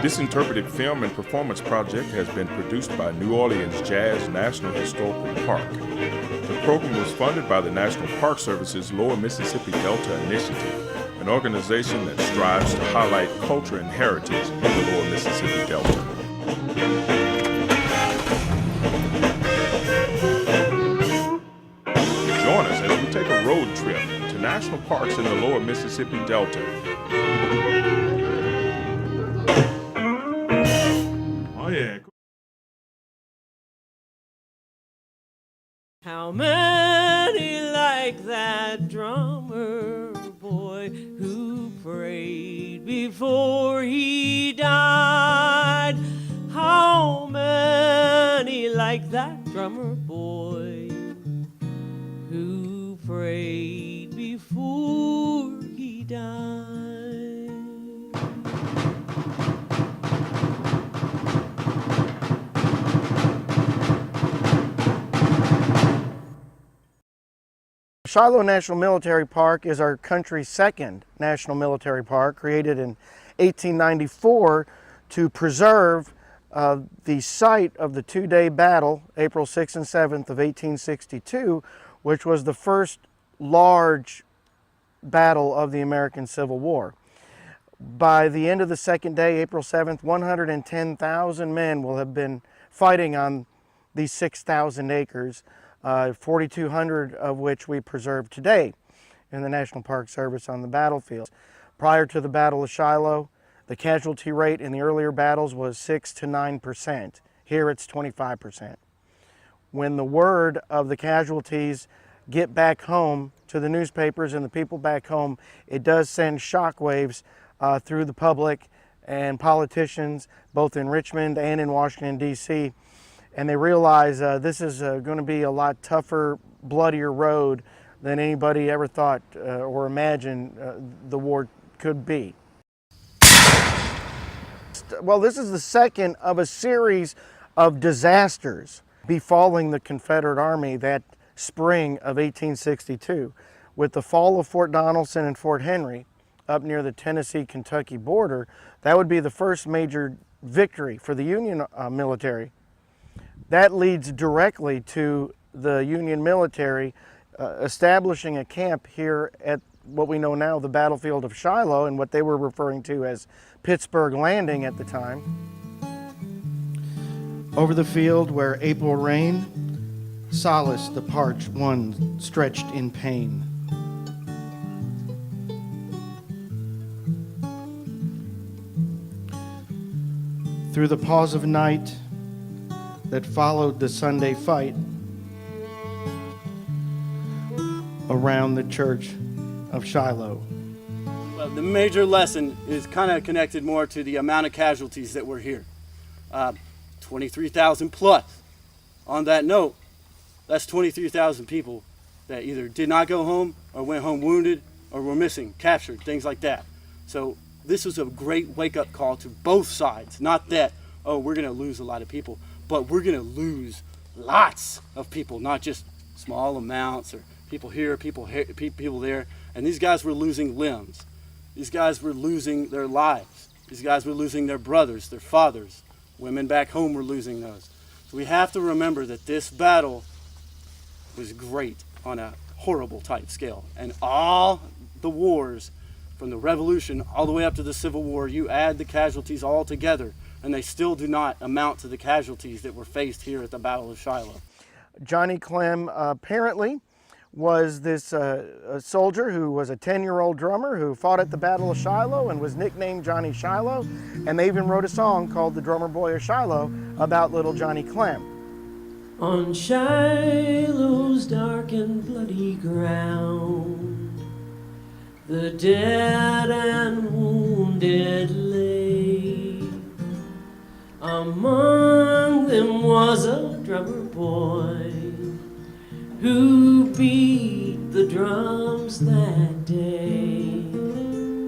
This interpretive film and performance project has been produced by New Orleans Jazz National Historical Park. The program was funded by the National Park Service's Lower Mississippi Delta Initiative, an organization that strives to highlight culture and heritage in the Lower Mississippi Delta. Join us as we take a road trip to national parks in the Lower Mississippi Delta. Oh yeah. How many like that drummer boy who prayed before he died? How many like that drummer boy who prayed before he died? Shiloh National Military Park is our country's second national military park, created in 1894 to preserve the site of the two-day battle, April 6th and 7th of 1862, which was the first large battle of the American Civil War. By the end of the second day, April 7th, 110,000 men will have been fighting on these 6,000 acres. 4,200 of which we preserve today in the National Park Service on the battlefield. Prior to the Battle of Shiloh, the casualty rate in the earlier battles was 6 to 9%. Here it's 25%. When the word of the casualties get back home to the newspapers and the people back home, it does send shockwaves through the public and politicians, both in Richmond and in Washington, D.C., and they realize this is going to be a lot tougher, bloodier road than anybody ever thought or imagined the war could be. Well, this is the second of a series of disasters befalling the Confederate Army that spring of 1862. With the fall of Fort Donelson and Fort Henry up near the Tennessee-Kentucky border, that would be the first major victory for the Union military. That leads directly to the Union military establishing a camp here at what we know now the battlefield of Shiloh, and what they were referring to as Pittsburgh Landing at the time. Over the field where April rain solaced the parched one stretched in pain. Through the pause of night that followed the Sunday fight around the church of Shiloh. Well, the major lesson is kind of connected more to the amount of casualties that were here. 23,000 plus. On that note, that's 23,000 people that either did not go home or went home wounded or were missing, captured, things like that. So this was a great wake-up call to both sides. Not that, oh, we're going to lose a lot of people, but we're going to lose lots of people, not just small amounts or people here, people there. And these guys were losing limbs. These guys were losing their lives. These guys were losing their brothers, their fathers. Women back home were losing those. So we have to remember that this battle was great on a horrible type scale. And all the wars, from the Revolution all the way up to the Civil War, you add the casualties all together, and they still do not amount to the casualties that were faced here at the Battle of Shiloh. Johnny Clem apparently was this soldier who was a 10-year-old drummer who fought at the Battle of Shiloh and was nicknamed Johnny Shiloh, and they even wrote a song called The Drummer Boy of Shiloh about little Johnny Clem. On Shiloh's dark and bloody ground, the dead and wounded lay. Among them was a drummer boy who beat the drums that day.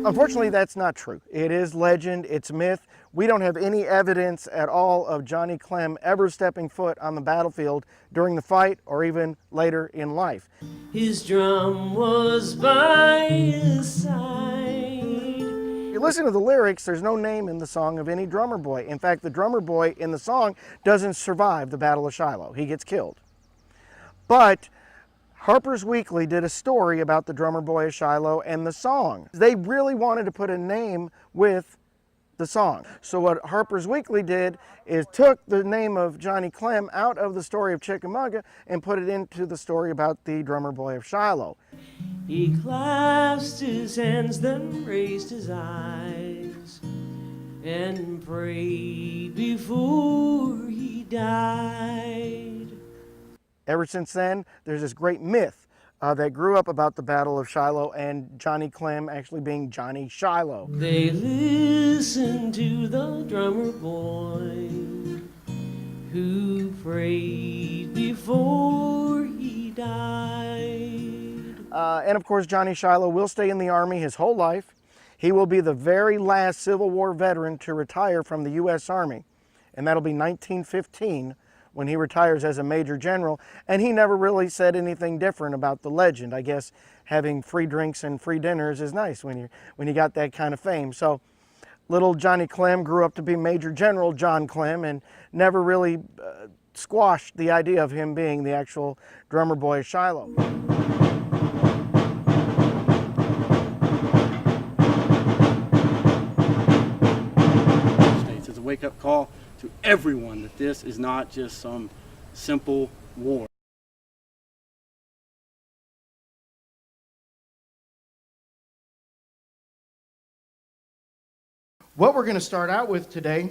Unfortunately, that's not true. It is legend, it's myth. We don't have any evidence at all of Johnny Clem ever stepping foot on the battlefield during the fight or even later in life. His drum was by his side. you listen to the lyrics, there's no name in the song of any drummer boy. In fact, the drummer boy in the song doesn't survive the Battle of Shiloh. He gets killed. But Harper's Weekly did a story about the drummer boy of Shiloh and the song. They really wanted to put a name with the song. So what Harper's Weekly did is took the name of Johnny Clem out of the story of Chickamauga and put it into the story about the drummer boy of Shiloh. He clasped his hands, then raised his eyes and prayed before he died. Ever since then, there's this great myth that grew up about the Battle of Shiloh and Johnny Clem actually being Johnny Shiloh. They listened to the drummer boy who prayed before he died. And of course, Johnny Shiloh will stay in the Army his whole life. He will be the very last Civil War veteran to retire from the U.S. Army, and that'll be 1915 when he retires as a Major General. And he never really said anything different about the legend. I guess having free drinks and free dinners is nice when you got that kind of fame. So little Johnny Clem grew up to be Major General John Clem and never really squashed the idea of him being the actual drummer boy of Shiloh. It's a wake-up call to everyone that this is not just some simple war. What we're going to start out with today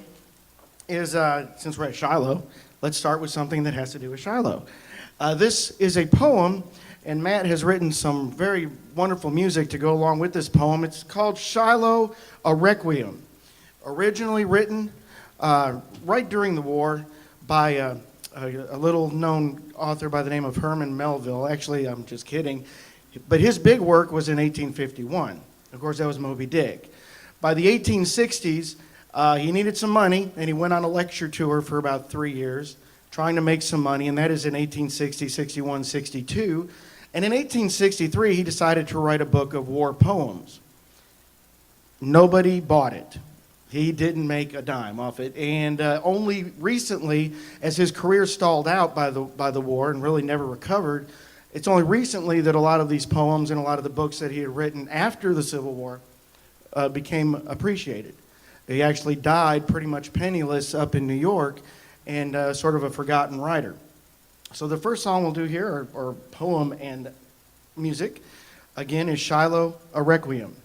is, since we're at Shiloh, let's start with something that has to do with Shiloh. This is a poem, and Matt has written some very wonderful music to go along with this poem. It's called Shiloh, a Requiem, originally written right during the war by a little-known author by the name of Herman Melville. Actually, I'm just kidding. But his big work was in 1851. Of course, that was Moby Dick. By the 1860s, he needed some money, and he went on a lecture tour for about 3 years, trying to make some money, and that is in 1860, 61, 62. And in 1863, he decided to write a book of war poems. Nobody bought it. He didn't make a dime off it, and only recently, as his career stalled out by the war and really never recovered, it's only recently that a lot of these poems and a lot of the books that he had written after the Civil War became appreciated. He actually died pretty much penniless up in New York and sort of a forgotten writer. So the first song we'll do here, or poem and music, again, is Shiloh, a Requiem.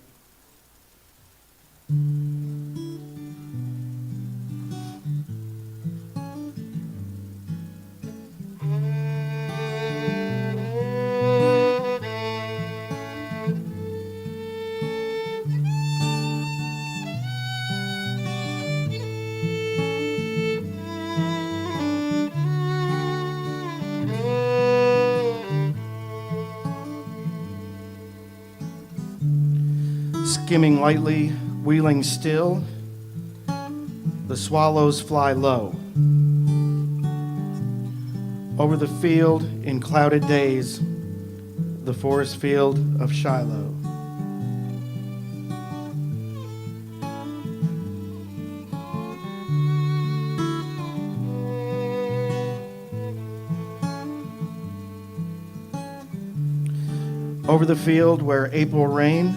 Skimming lightly, wheeling still, the swallows fly low. Over the field in clouded days, the forest field of Shiloh. Over the field where April rain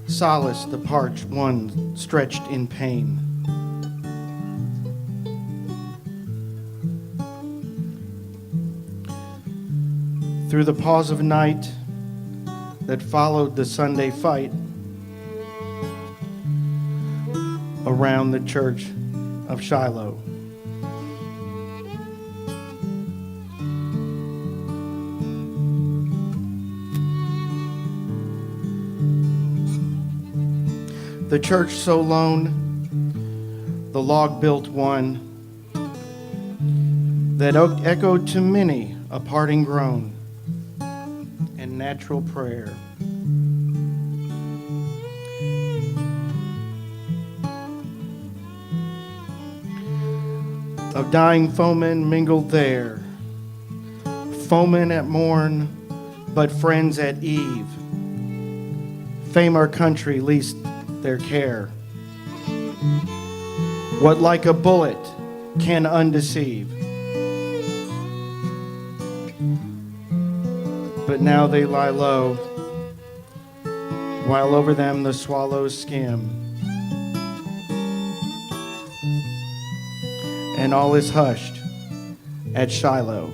solace the parched one stretched in pain. Through the pause of night that followed the Sunday fight around the church of Shiloh. The church so lone, the log-built one, that echoed to many a parting groan and natural prayer. Of dying foemen mingled there, foemen at morn, but friends at eve. Fame our country, least their care. What like a bullet can undeceive? But now they lie low, while over them the swallows skim. And all is hushed at Shiloh.